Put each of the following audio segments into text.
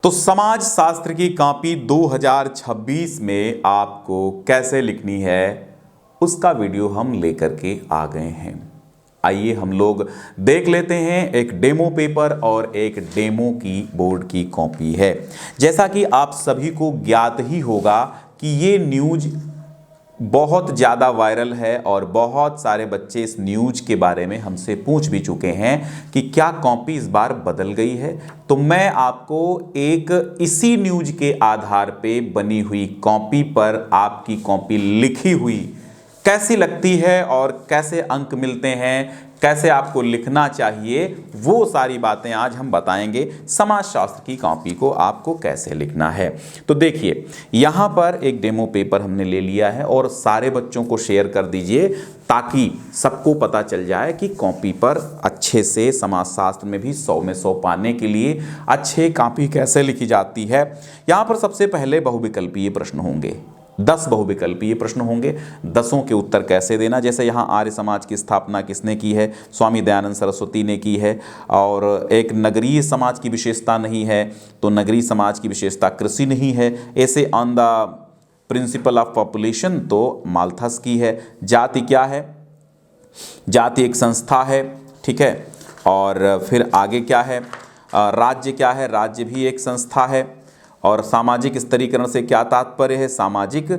तो समाज शास्त्र की कॉपी 2026 में आपको कैसे लिखनी है उसका वीडियो हम लेकर के आ गए हैं। आइए हम लोग देख लेते हैं। एक डेमो पेपर और एक डेमो की बोर्ड की कॉपी है। जैसा कि आप सभी को ज्ञात ही होगा कि ये न्यूज बहुत ज़्यादा वायरल है और बहुत सारे बच्चे इस न्यूज के बारे में हमसे पूछ भी चुके हैं कि क्या कॉपी इस बार बदल गई है। तो मैं आपको एक इसी न्यूज के आधार पे बनी हुई कॉपी पर आपकी कॉपी लिखी हुई कैसी लगती है और कैसे अंक मिलते हैं, कैसे आपको लिखना चाहिए, वो सारी बातें आज हम बताएंगे। समाजशास्त्र की कॉपी को आपको कैसे लिखना है। तो देखिए, यहाँ पर एक डेमो पेपर हमने ले लिया है और सारे बच्चों को शेयर कर दीजिए ताकि सबको पता चल जाए कि कॉपी पर अच्छे से समाजशास्त्र में भी 100 में 100 पाने के लिए अच्छे कॉपी कैसे लिखी जाती है। यहाँ पर सबसे पहले बहुविकल्पीय प्रश्न होंगे, 10 बहुविकल्पीय प्रश्न होंगे। 10 के उत्तर कैसे देना, जैसे यहाँ आर्य समाज की स्थापना किसने की है, स्वामी दयानंद सरस्वती ने की है। और एक नगरीय समाज की विशेषता नहीं है तो नगरीय समाज की विशेषता कृषि नहीं है। ऐसे on the principle of population तो माल्थस की है। जाति क्या है, जाति एक संस्था है, ठीक है। और फिर आगे क्या है, राज्य क्या है, राज्य भी एक संस्था है। और सामाजिक स्तरीकरण से क्या तात्पर्य है, सामाजिक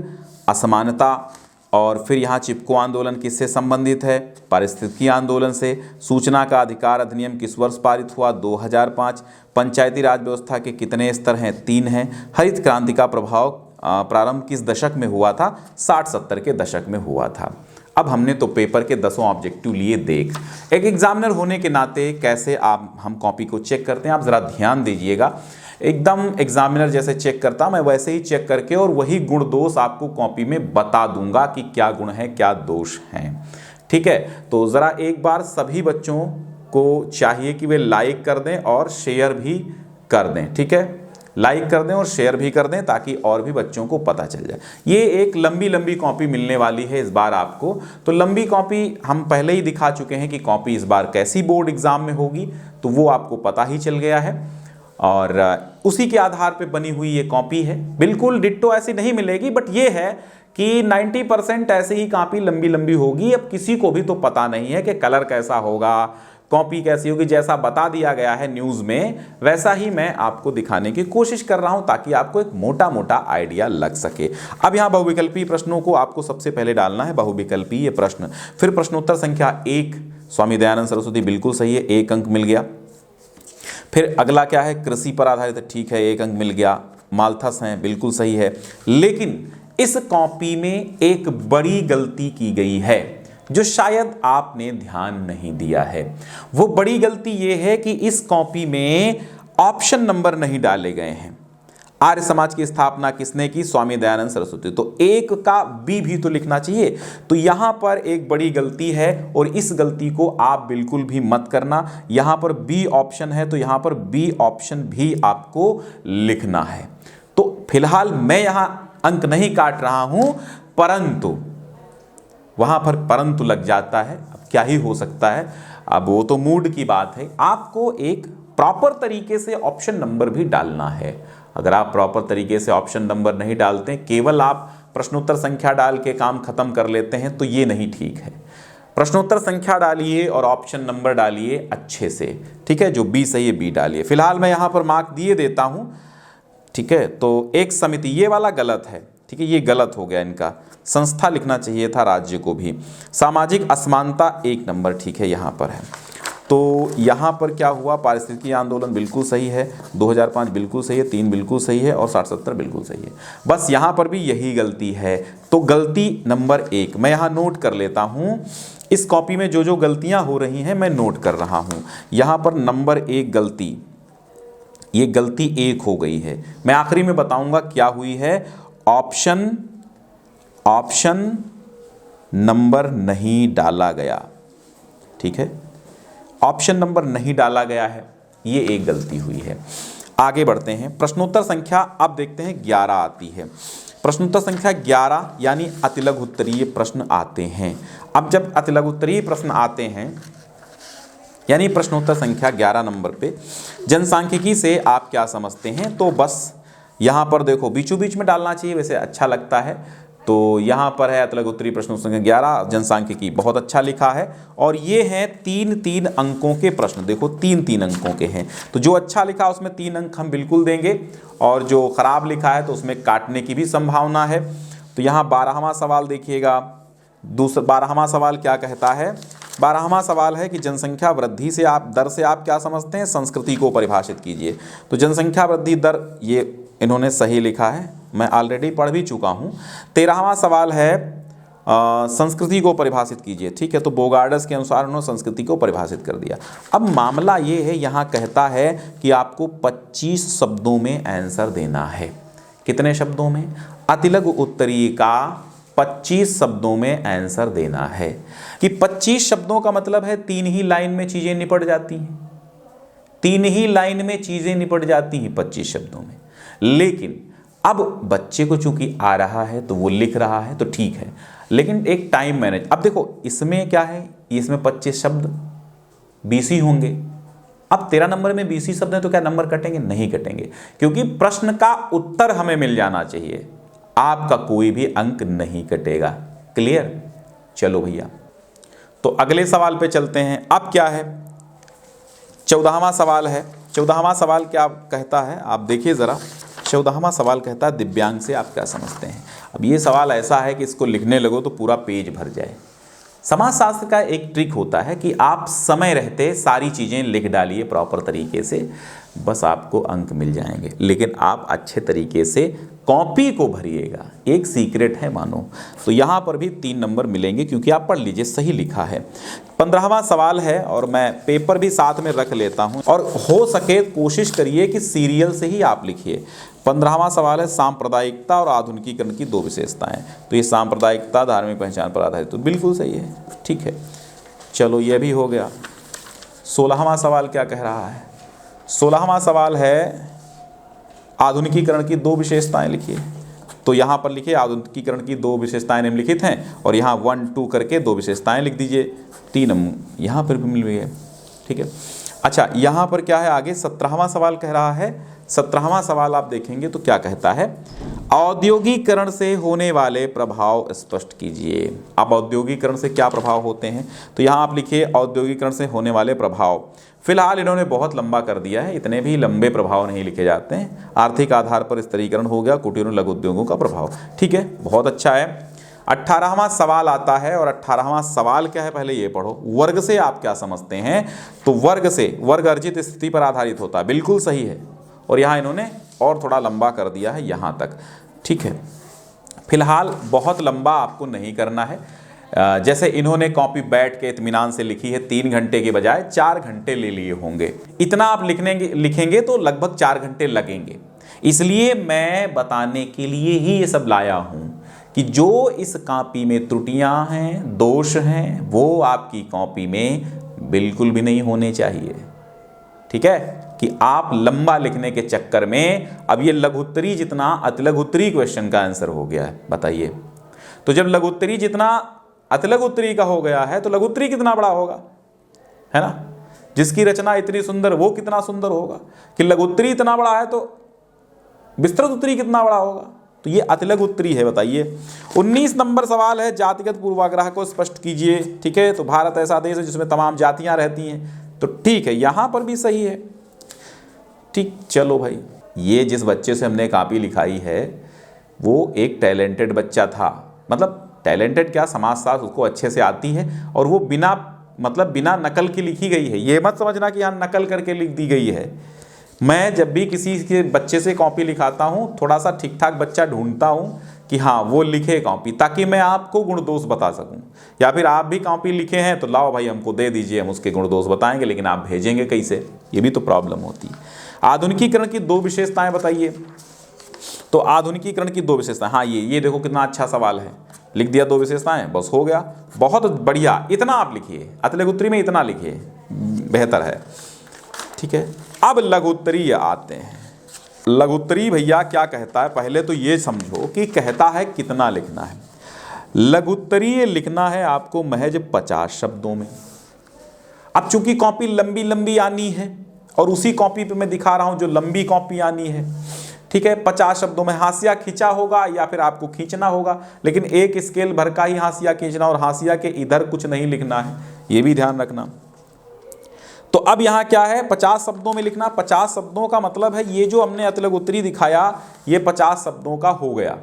असमानता। और फिर यहाँ चिपको आंदोलन किससे संबंधित है, पारिस्थितिकी आंदोलन से। सूचना का अधिकार अधिनियम किस वर्ष पारित हुआ, 2005। पंचायती राज व्यवस्था के कितने स्तर हैं, 3 हैं। हरित क्रांति का प्रभाव प्रारंभ किस दशक में हुआ था, 60-70 के दशक में हुआ था। अब हमने तो पेपर के 10 ऑब्जेक्टिव लिए। देख, एक एग्जामिनर होने के नाते कैसे हम कॉपी को चेक करते हैं, आप ज़रा ध्यान दीजिएगा। एकदम एग्जामिनर जैसे चेक करता मैं वैसे ही चेक करके और वही गुण दोष आपको कॉपी में बता दूंगा कि क्या गुण है क्या दोष हैं, ठीक है। तो ज़रा एक बार सभी बच्चों को चाहिए कि वे लाइक कर दें और शेयर भी कर दें, ठीक है। लाइक कर दें और शेयर भी कर दें ताकि और भी बच्चों को पता चल जाए। ये एक लंबी लंबी कॉपी मिलने वाली है इस बार आपको। तो लंबी कॉपी हम पहले ही दिखा चुके हैं कि कॉपी इस बार कैसी बोर्ड एग्जाम में होगी, तो वो आपको पता ही चल गया है। और उसी के आधार पे बनी हुई ये कॉपी है। बिल्कुल डिट्टो ऐसी नहीं मिलेगी, बट ये है कि 90% ऐसे ही कॉपी लंबी लंबी होगी। अब किसी को भी तो पता नहीं है कि कलर कैसा होगा, कॉपी कैसी होगी। जैसा बता दिया गया है न्यूज़ में वैसा ही मैं आपको दिखाने की कोशिश कर रहा हूं ताकि आपको एक मोटा मोटा आइडिया लग सके। अब यहाँ बहुविकल्पीय प्रश्नों को आपको सबसे पहले डालना है, बहुविकल्पीय प्रश्न। फिर प्रश्नोत्तर संख्या 1 स्वामी दयानंद सरस्वती, बिल्कुल सही है, 1 अंक मिल गया। फिर अगला क्या है, कृषि पर आधारित है, ठीक है, 1 अंक मिल गया। माल्थस हैं, बिल्कुल सही है। लेकिन इस कॉपी में एक बड़ी गलती की गई है जो शायद आपने ध्यान नहीं दिया है। वो बड़ी गलती ये है कि इस कॉपी में ऑप्शन नंबर नहीं डाले गए हैं। आर्य समाज की स्थापना किसने की, स्वामी दयानंद सरस्वती। तो 1 का बी भी तो लिखना चाहिए। तो यहां पर एक बड़ी गलती है और इस गलती को आप बिल्कुल भी मत करना। यहां पर बी ऑप्शन है तो यहां पर बी ऑप्शन भी आपको लिखना है। तो फिलहाल मैं यहां अंक नहीं काट रहा हूं, परंतु वहां पर परंतु लग जाता है। अब क्या ही हो सकता है, अब वो तो मूड की बात है। आपको एक प्रॉपर तरीके से ऑप्शन नंबर भी डालना है। अगर आप प्रॉपर तरीके से ऑप्शन नंबर नहीं डालते, केवल आप प्रश्नोत्तर संख्या डाल के काम खत्म कर लेते हैं, तो ये नहीं ठीक है। प्रश्नोत्तर संख्या डालिए और ऑप्शन नंबर डालिए अच्छे से, ठीक है। जो बी सही है बी डालिए। फिलहाल मैं यहाँ पर मार्क दिए देता हूँ, ठीक है। तो एक समिति, ये वाला गलत है, ठीक है, ये गलत हो गया इनका। संस्था लिखना चाहिए था, राज्य को भी। सामाजिक असमानता 1 नंबर, ठीक है, यहाँ पर है। तो यहाँ पर क्या हुआ, पारिस्थितिकी आंदोलन बिल्कुल सही है, 2005 बिल्कुल सही है, 3 बिल्कुल सही है और 60-70 बिल्कुल सही है। बस यहाँ पर भी यही गलती है। तो गलती नंबर 1 मैं यहाँ नोट कर लेता हूँ। इस कॉपी में जो जो गलतियाँ हो रही हैं मैं नोट कर रहा हूँ। यहाँ पर नंबर 1 गलती, ये गलती 1 हो गई है। मैं आखिरी में बताऊँगा क्या हुई है। ऑप्शन नंबर नहीं डाला गया, ठीक है, ऑप्शन नंबर नहीं डाला गया है, ये एक गलती हुई है। आगे बढ़ते हैं। प्रश्नोत्तर संख्या अब देखते हैं 11 आती है। प्रश्नोत्तर संख्या 11 यानी अतिलघु उत्तरीय प्रश्न आते हैं। अब जब अतिलघु उत्तरीय प्रश्न आते हैं, यानी प्रश्नोत्तर संख्या 11 नंबर पे जनसांख्यिकी से आप क्या समझते हैं। तो बस यहाँ पर देखो बीचों बीच में डालना चाहिए, वैसे अच्छा लगता है। तो यहाँ पर है अतलग उत्तरी प्रश्नोत्तर संख्या 11 जनसांख्यिकी, बहुत अच्छा लिखा है। और ये हैं 3-3 अंकों के प्रश्न, देखो 3-3 अंकों के हैं। तो जो अच्छा लिखा उसमें 3 अंक हम बिल्कुल देंगे, और जो खराब लिखा है तो उसमें काटने की भी संभावना है। तो यहाँ 12वां सवाल देखिएगा। 12वां सवाल क्या कहता है। 12वां सवाल है कि जनसंख्या वृद्धि से आप दर से आप क्या समझते हैं, संस्कृति को परिभाषित कीजिए। तो जनसंख्या वृद्धि दर ये इन्होंने सही लिखा है, मैं ऑलरेडी पढ़ भी चुका हूँ। 13वां सवाल है संस्कृति को परिभाषित कीजिए। ठीक है, तो बोगार्डस के अनुसार उन्होंने संस्कृति को परिभाषित कर दिया। अब मामला ये है, यहाँ कहता है कि आपको 25 शब्दों में आंसर देना है। कितने शब्दों में, अतिलघु उत्तरीय का 25 शब्दों में आंसर देना है। कि 25 शब्दों का मतलब है 3 ही लाइन में चीजें निपट जाती हैं, 3 ही लाइन में चीजें निपट जाती हैं 25 शब्दों में। लेकिन अब बच्चे को चूंकि आ रहा है तो वो लिख रहा है तो ठीक है, लेकिन एक टाइम मैनेज। अब देखो इसमें क्या है, इसमें 25 शब्द 20 ही होंगे। अब 13 नंबर में 20 शब्द हैं तो क्या नंबर कटेंगे, नहीं कटेंगे, क्योंकि प्रश्न का उत्तर हमें मिल जाना चाहिए, आपका कोई भी अंक नहीं कटेगा। क्लियर, चलो भैया तो अगले सवाल पे चलते हैं। अब क्या है, 14वां सवाल है। 14वां सवाल क्या कहता है, आप देखिए ज़रा। 14वां सवाल कहता है दिव्यांग से आप क्या समझते हैं। अब ये सवाल ऐसा है कि इसको लिखने लगो तो पूरा पेज भर जाए। समाजशास्त्र का एक ट्रिक होता है कि आप समय रहते सारी चीज़ें लिख डालिए प्रॉपर तरीके से, बस आपको अंक मिल जाएंगे। लेकिन आप अच्छे तरीके से कॉपी को भरिएगा, एक सीक्रेट है मानो। तो यहाँ पर भी 3 नंबर मिलेंगे, क्योंकि आप पढ़ लीजिए सही लिखा है। 15वां सवाल है, और मैं पेपर भी साथ में रख लेता हूँ, और हो सके कोशिश करिए कि सीरियल से ही आप लिखिए। 15वां सवाल है सांप्रदायिकता और आधुनिकीकरण की 2 विशेषताएं। तो ये सांप्रदायिकता धार्मिक पहचान पर आधारित, तो बिल्कुल सही है, ठीक है। चलो ये भी हो गया। 16वां सवाल क्या कह रहा है। 16वां सवाल है आधुनिकीकरण की 2 विशेषताएं लिखिए। तो यहाँ पर लिखिए आधुनिकीकरण की 2 विशेषताएं निम्नलिखित हैं, और यहाँ 1, 2 करके 2 विशेषताएं लिख दीजिए। 3 यहाँ पर भी मिल गई है, ठीक है। अच्छा यहाँ पर क्या है आगे, 17वां सवाल कह रहा है। 17वां सवाल आप देखेंगे तो क्या कहता है, औद्योगिकरण से होने वाले प्रभाव स्पष्ट कीजिए। अब औद्योगिकरण से क्या प्रभाव होते हैं, तो यहाँ आप लिखिए औद्योगिकरण से होने वाले प्रभाव। फिलहाल इन्होंने बहुत लंबा कर दिया है, इतने भी लंबे प्रभाव नहीं लिखे जाते हैं। आर्थिक आधार पर स्तरीकरण हो गया, कुटीर और लघु उद्योगों का प्रभाव, ठीक है, बहुत अच्छा है। 18वां सवाल आता है, और 18वां सवाल क्या है पहले ये पढ़ो। वर्ग से आप क्या समझते हैं, तो वर्ग से वर्ग अर्जित स्थिति पर आधारित होता है, बिल्कुल सही है। और यहाँ इन्होंने और थोड़ा लंबा कर दिया है यहाँ तक, ठीक है। फिलहाल बहुत लंबा आपको नहीं करना है, जैसे इन्होंने कॉपी बैठ के इत्मीनान से लिखी है, 3 घंटे के बजाय 4 घंटे ले लिए होंगे। इतना आप लिखेंगे तो लगभग 4 घंटे लगेंगे। इसलिए मैं बताने के लिए ही ये सब लाया हूँ कि जो इस कॉपी में त्रुटियां हैं, दोष हैं, वो आपकी कॉपी में बिल्कुल भी नहीं होने चाहिए, ठीक है। कि आप लंबा लिखने के चक्कर में अब ये लघुत्तरी जितना अतिलघुत्तरी क्वेश्चन का आंसर हो गया है, बताइए। तो जब लघुत्तरी जितना अतिलघुत्तरी का हो गया है तो लघुत्तरी कितना बड़ा होगा, है ना। जिसकी रचना इतनी सुंदर वो कितना सुंदर होगा, कि लघुत्तरी इतना बड़ा है तो विस्तृत उत्तरी कितना बड़ा होगा। तो ये अतिलघु उत्तरी है, बताइए। 19 नंबर सवाल है जातिगत पूर्वाग्रह को स्पष्ट कीजिए, ठीक है। तो भारत ऐसा देश है जिसमें तमाम जातियां रहती हैं, तो ठीक है, यहां पर भी सही है, ठीक। चलो भाई, ये जिस बच्चे से हमने कॉपी लिखाई है वो एक टैलेंटेड बच्चा था, मतलब टैलेंटेड क्या, समाजशास्त्र उसको अच्छे से आती है, और वो बिना नकल की लिखी गई है। ये मत समझना कि यहाँ नकल करके लिख दी गई है। मैं जब भी किसी के बच्चे से कॉपी लिखाता हूँ थोड़ा सा ठीक ठाक बच्चा ढूंढता हूँ कि हाँ वो लिखे कॉपी, ताकि मैं आपको गुण दोष बता सकूँ। या फिर आप भी कॉपी लिखे हैं तो लाओ भाई हमको दे दीजिए, हम उसके गुण दोष बताएंगे, लेकिन आप भेजेंगे कैसे, ये भी तो प्रॉब्लम होती है। आधुनिकीकरण की 2 विशेषताएं बताइए। तो आधुनिकीकरण की 2 विशेषताएं, हाँ ये देखो कितना अच्छा सवाल है, लिख दिया 2 विशेषताएं, बस हो गया, बहुत बढ़िया। इतना आप लिखिए, अतिलघुत्तरी में इतना लिखिए, बेहतर है, ठीक है। अब लघुत्तरी आते हैं। लघुत्तरी भैया क्या कहता है, पहले तो ये समझो कि कहता है कितना लिखना है। लघुत्तरी लिखना है आपको महज 50 शब्दों में। अब चूंकि कॉपी लंबी लंबी आनी है और उसी कॉपी पे मैं दिखा रहा हूं जो लंबी कॉपी आनी है, ठीक है। 50 शब्दों में हाशिया खींचा होगा या फिर आपको खींचना होगा, लेकिन एक स्केल भर का ही हाशिया खींचना और हाशिया के इधर कुछ नहीं लिखना है, ये भी ध्यान रखना। तो अब यहां क्या है, 50 शब्दों में लिखना। 50 शब्दों का मतलब है ये जो हमने अतिलघु उत्तरी दिखाया ये 50 शब्दों का हो गया।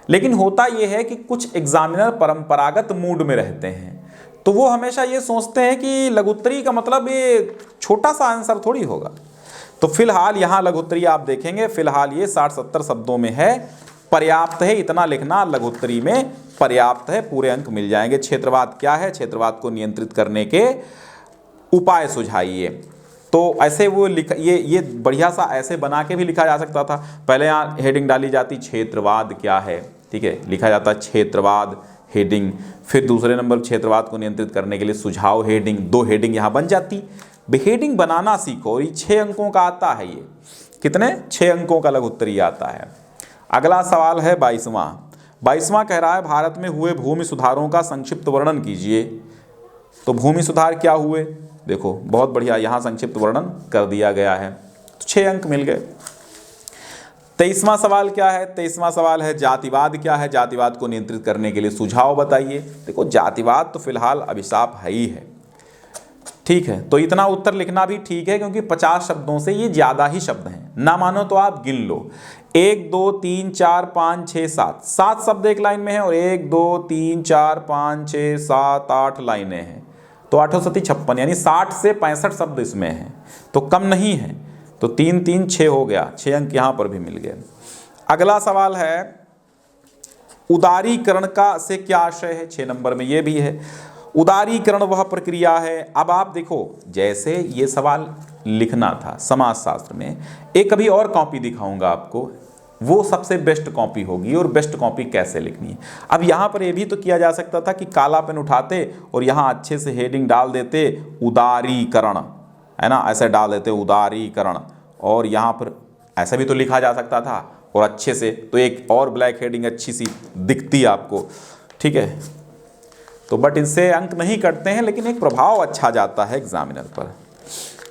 लेकिन होता यह है कि कुछ एग्जामिनर परंपरागत मूड में रहते हैं, तो वो हमेशा ये सोचते हैं कि लघुत्तरी का मतलब ये छोटा सा आंसर थोड़ी होगा। तो फिलहाल यहाँ लघुत्तरी आप देखेंगे, फिलहाल ये 60-70 शब्दों में है, पर्याप्त है, इतना लिखना लघुत्तरी में पर्याप्त है, पूरे अंक मिल जाएंगे। क्षेत्रवाद क्या है, क्षेत्रवाद को नियंत्रित करने के उपाय सुझाइए। तो ऐसे वो ये बढ़िया सा ऐसे बना के भी लिखा जा सकता था। पहले यहाँ हेडिंग डाली जाती क्षेत्रवाद क्या है, ठीक है, लिखा जाता क्षेत्रवाद हेडिंग, फिर दूसरे नंबर क्षेत्रवाद को नियंत्रित करने के लिए सुझाव हेडिंग, 2 हेडिंग यहाँ बन जाती। हेडिंग बनाना सीखो, और ये 6 अंकों का आता है। ये कितने, 6 अंकों का लघुत्तरी आता है। अगला सवाल है 22वां कह रहा है भारत में हुए भूमि सुधारों का संक्षिप्त वर्णन कीजिए। तो भूमि सुधार क्या हुए, देखो बहुत बढ़िया यहाँ संक्षिप्त वर्णन कर दिया गया है, तो 6 अंक मिल गए। 23वां सवाल क्या है, 23वां सवाल है जातिवाद क्या है, जातिवाद को नियंत्रित करने के लिए सुझाव बताइए। देखो जातिवाद तो फिलहाल अभिशाप है ही है, ठीक है, तो इतना उत्तर लिखना भी ठीक है क्योंकि 50 शब्दों से ये ज्यादा ही शब्द हैं। ना मानो तो आप गिन लो, 1 2 3 4 5 6 7 शब्द एक लाइन में है, और 1 2 3 4 5 6 7 8 लाइनें हैं, तो 8 7 56 यानी 60 से 65 शब्द इसमें हैं, तो कम नहीं है। तो 3 3 6 हो गया, 6 अंक यहां पर भी मिल गए। अगला सवाल है उदारीकरण का से क्या आशय है, 6 नंबर में ये भी है। उदारीकरण वह प्रक्रिया है, अब आप देखो जैसे ये सवाल लिखना था समाजशास्त्र में, एक कभी और कॉपी दिखाऊंगा आपको, वो सबसे बेस्ट कॉपी होगी, और बेस्ट कॉपी कैसे लिखनी है। अब यहाँ पर ये भी तो किया जा सकता था कि काला पेन उठाते और यहाँ अच्छे से हेडिंग डाल देते उदारीकरण, है ना, ऐसे डाल देते उदारीकरण, और यहाँ पर ऐसा भी तो लिखा जा सकता था और अच्छे से, तो एक और ब्लैक हेडिंग अच्छी सी दिखती आपको, ठीक है। तो बट इनसे अंक नहीं कटते हैं, लेकिन एक प्रभाव अच्छा जाता है एग्जामिनर पर,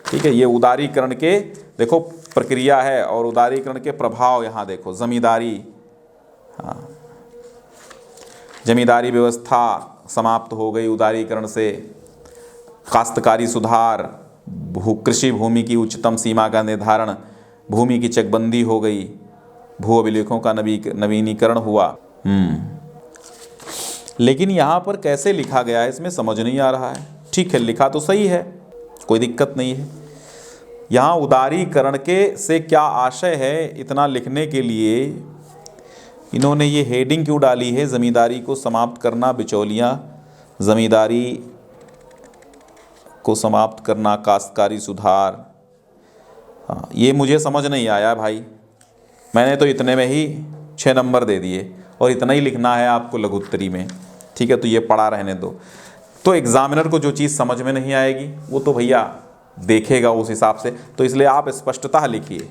ठीक है। ये उदारीकरण के देखो प्रक्रिया है और उदारीकरण के प्रभाव यहाँ देखो, जमींदारी, हाँ, जमींदारी व्यवस्था समाप्त हो गई उदारीकरण से, काश्तकारी सुधार, कृषि भूमि की उच्चतम सीमा का निर्धारण, भूमि की चकबंदी हो गई, भू अभिलेखों का नवीनीकरण हुआ। लेकिन यहाँ पर कैसे लिखा गया है इसमें समझ नहीं आ रहा है। ठीक है, लिखा तो सही है, कोई दिक्कत नहीं है। यहाँ उदारीकरण के से क्या आशय है, इतना लिखने के लिए इन्होंने ये हेडिंग क्यों डाली है, ज़मींदारी को समाप्त करना, बिचौलियाँ, ज़मींदारी को समाप्त करना, काश्तकारी सुधार। हाँ, ये मुझे समझ नहीं आया भाई, मैंने तो इतने में ही 6 नंबर दे दिए, और इतना ही लिखना है आपको लघुत्तरी में, ठीक है। तो ये पढ़ा रहने दो। तो एग्जामिनर को जो चीज़ समझ में नहीं आएगी वो तो भैया देखेगा उस हिसाब से, तो इसलिए आप स्पष्टता लिखिए।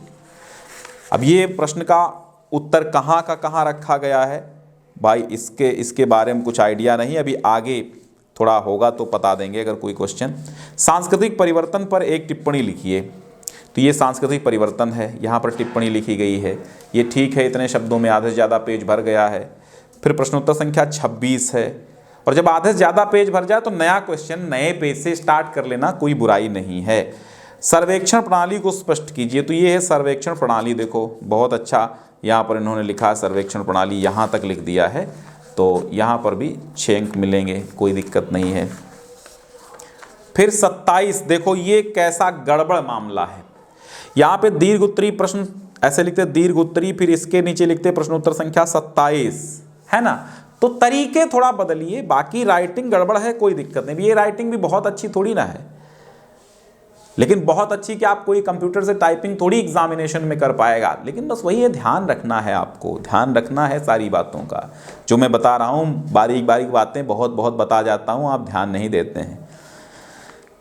अब ये प्रश्न का उत्तर कहाँ का कहाँ रखा गया है भाई, इसके बारे में कुछ आइडिया नहीं, अभी आगे थोड़ा होगा तो बता देंगे अगर कोई क्वेश्चन। सांस्कृतिक परिवर्तन पर एक टिप्पणी लिखिए, तो ये सांस्कृतिक परिवर्तन है, यहाँ पर टिप्पणी लिखी गई है, ये ठीक है, इतने शब्दों में आधे से ज़्यादा पेज भर गया है। फिर प्रश्नोत्तर संख्या 26 है, और जब आधे से ज़्यादा पेज भर जाए तो नया क्वेश्चन नए पेज से स्टार्ट कर लेना, कोई बुराई नहीं है। सर्वेक्षण प्रणाली को स्पष्ट कीजिए, तो ये है सर्वेक्षण प्रणाली, देखो बहुत अच्छा यहाँ पर इन्होंने लिखा सर्वेक्षण प्रणाली, यहाँ तक लिख दिया है, तो यहाँ पर भी 6 अंक मिलेंगे, कोई दिक्कत नहीं है। फिर 27, देखो ये कैसा गड़बड़ मामला है, यहाँ पे दीर्घ उत्तरी प्रश्न ऐसे लिखते दीर्घ उत्तरी, फिर इसके नीचे लिखते प्रश्नोत्तर संख्या 27, है ना। तो तरीके थोड़ा बदलिए, बाकी राइटिंग गड़बड़ है कोई दिक्कत नहीं, ये राइटिंग भी बहुत अच्छी थोड़ी ना है, लेकिन बहुत अच्छी कि आप कोई कंप्यूटर से टाइपिंग थोड़ी एग्जामिनेशन में कर पाएगा, लेकिन बस वही है, ध्यान रखना है, आपको ध्यान रखना है सारी बातों का। जो मैं बता रहा हूँ बारीक बारीक बातें बहुत बहुत बता जाता हूँ, आप ध्यान नहीं देते हैं।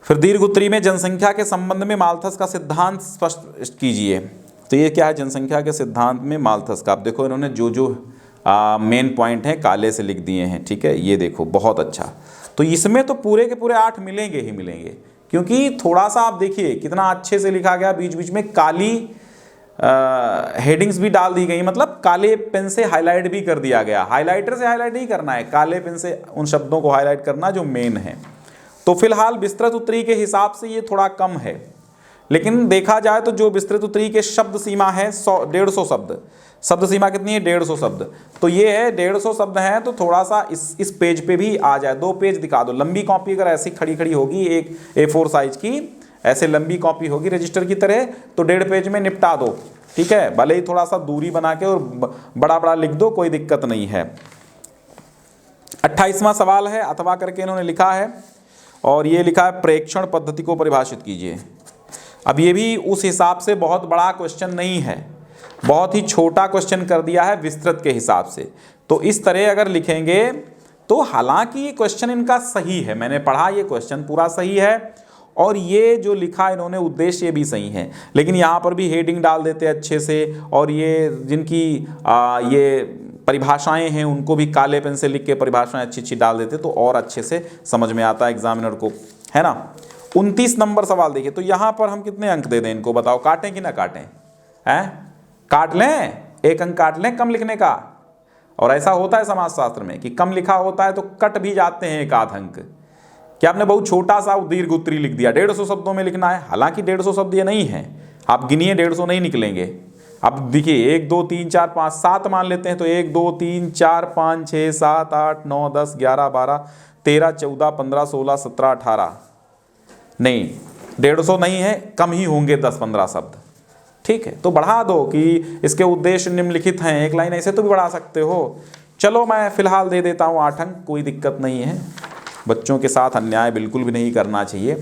फिर दीर्घ उत्तरी में जनसंख्या के संबंध में माल्थस का सिद्धांत स्पष्ट कीजिए, तो ये क्या है जनसंख्या के सिद्धांत में माल्थस का, आप देखो इन्होंने जो मेन पॉइंट है काले से लिख दिए हैं, ठीक है, ये देखो बहुत अच्छा। तो इसमें तो पूरे के पूरे 8 मिलेंगे ही मिलेंगे, क्योंकि थोड़ा सा आप देखिए कितना अच्छे से लिखा गया, बीच बीच में काली हेडिंग्स भी डाल दी गई, मतलब काले पेन से हाईलाइट भी कर दिया गया। हाइलाइटर से हाईलाइट नहीं करना है, काले पेन से उन शब्दों को हाईलाइट करना जो मेन है। तो फिलहाल विस्तृत उत्तरी के हिसाब से ये थोड़ा कम है, लेकिन देखा जाए तो जो विस्तृत उत्तरी के शब्द सीमा है 150 शब्द, शब्द सीमा कितनी है 150 शब्द, तो ये है 150 शब्द हैं। तो थोड़ा सा इस पेज पे भी आ जाए, 2 पेज दिखा दो। लंबी कॉपी अगर ऐसी खड़ी खड़ी होगी, एक A4 साइज की ऐसे लंबी कॉपी होगी रजिस्टर की तरह, तो 1.5 पेज में निपटा दो, ठीक है। भले ही थोड़ा सा दूरी बना के और बड़ा बड़ा लिख दो, कोई दिक्कत नहीं है। 28वां सवाल है, अथवा करके इन्होंने लिखा है, और ये लिखा है प्रेक्षण पद्धति को परिभाषित कीजिए। अब ये भी उस हिसाब से बहुत बड़ा क्वेश्चन नहीं है, बहुत ही छोटा क्वेश्चन कर दिया है विस्तृत के हिसाब से। तो इस तरह अगर लिखेंगे तो, हालांकि ये क्वेश्चन इनका सही है, मैंने पढ़ा, ये क्वेश्चन पूरा सही है, और ये जो लिखा इन्होंने उद्देश्य ये भी सही है, लेकिन यहाँ पर भी हेडिंग डाल देते हैं अच्छे से, और ये जिनकी ये परिभाषाएं हैं उनको भी काले पेन से लिख के परिभाषाएं अच्छी अच्छी डाल देते, तो और अच्छे से समझ में आता है एग्जामिनर को, है ना। 29 नंबर सवाल देखिए, तो यहाँ पर हम कितने अंक दे दें इनको, बताओ, काटें कि ना काटें? हैं, काट लें, 1 अंक काट लें कम लिखने का। और ऐसा होता है समाजशास्त्र में कि कम लिखा होता है तो कट भी जाते हैं 1 आध अंक। क्या आपने बहुत छोटा सा दीर्घ उत्तरी लिख दिया, 150 शब्दों में लिखना है, हालांकि 150 शब्द ये नहीं है, आप गिनिए 150 नहीं निकलेंगे। अब देखिए 1 2 3 4 5 7 मान लेते हैं, तो 1 2 3 4 5 6 7 8 9 10 11 12 13 14 15 16 17 18, नहीं 150 नहीं है, कम ही होंगे 10-15 शब्द, ठीक है। तो बढ़ा दो कि इसके उद्देश्य निम्नलिखित हैं, 1 लाइन ऐसे तो भी बढ़ा सकते हो। चलो मैं फिलहाल दे देता हूँ 8 अंक, कोई दिक्कत नहीं है, बच्चों के साथ अन्याय बिल्कुल भी नहीं करना चाहिए,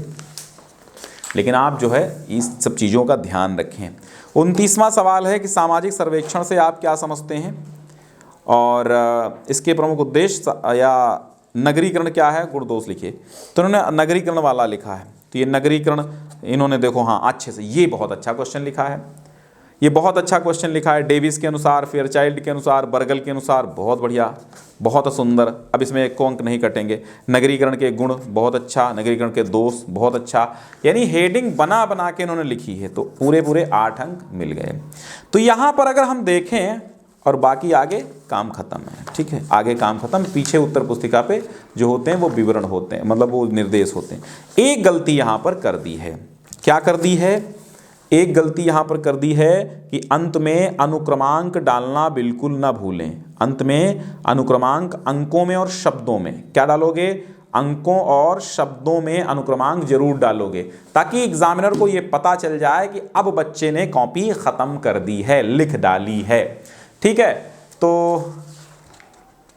लेकिन आप जो है इस सब चीज़ों का ध्यान रखें। 29वां सवाल है कि सामाजिक सर्वेक्षण से आप क्या समझते हैं, और इसके प्रमुख उद्देश्य या नगरीकरण क्या है, गुण दोष लिखिए। तो इन्होंने नगरीकरण वाला लिखा है, तो ये नगरीकरण इन्होंने देखो, हाँ अच्छे से, ये बहुत अच्छा क्वेश्चन लिखा है, ये बहुत अच्छा क्वेश्चन लिखा है। डेविस के अनुसार, फेयरचाइल्ड के अनुसार, बर्गल के अनुसार, बहुत बढ़िया, बहुत सुंदर। अब इसमें 1 अंक नहीं कटेंगे। नगरीकरण के गुण बहुत अच्छा, नगरीकरण के दोष बहुत अच्छा, यानी हेडिंग बना बना के इन्होंने लिखी है, तो पूरे पूरे 8 अंक मिल गए। तो यहाँ पर अगर हम देखें, और बाकी आगे काम खत्म है, ठीक है, आगे काम खत्म। पीछे उत्तर पुस्तिका पे जो होते हैं वो विवरण होते हैं, मतलब वो निर्देश होते हैं। एक गलती यहाँ पर कर दी है, क्या कर दी है, एक गलती यहाँ पर कर दी है कि अंत में अनुक्रमांक डालना बिल्कुल ना भूलें। अंत में अनुक्रमांक अंकों में और शब्दों में क्या डालोगे, अंकों और शब्दों में अनुक्रमांक जरूर डालोगे, ताकि एग्जामिनर को ये पता चल जाए कि अब बच्चे ने कॉपी खत्म कर दी है, लिख डाली है, ठीक है। तो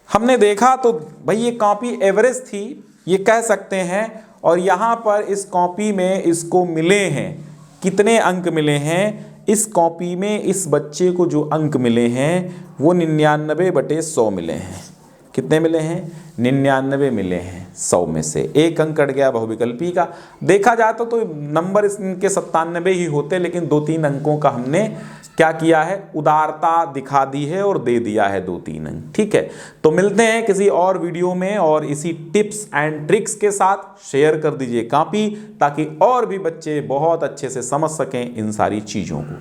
हमने देखा तो भाई ये कॉपी एवरेज थी, ये कह सकते हैं, और यहाँ पर इस कॉपी में इसको मिले हैं कितने अंक मिले हैं, इस कॉपी में इस बच्चे को जो अंक मिले हैं वो 99/100 मिले हैं। कितने मिले हैं, 99 मिले हैं 100 में से। 1 अंक कट गया बहुविकल्पी का। देखा जाए तो नंबर इनके 97 ही होते, लेकिन 2-3 अंकों का हमने क्या किया है, उदारता दिखा दी है और दे दिया है 2-3 अंक, ठीक है। तो मिलते हैं किसी और वीडियो में, और इसी टिप्स एंड ट्रिक्स के साथ शेयर कर दीजिए कॉपी, ताकि और भी बच्चे बहुत अच्छे से समझ सकें इन सारी चीज़ों को।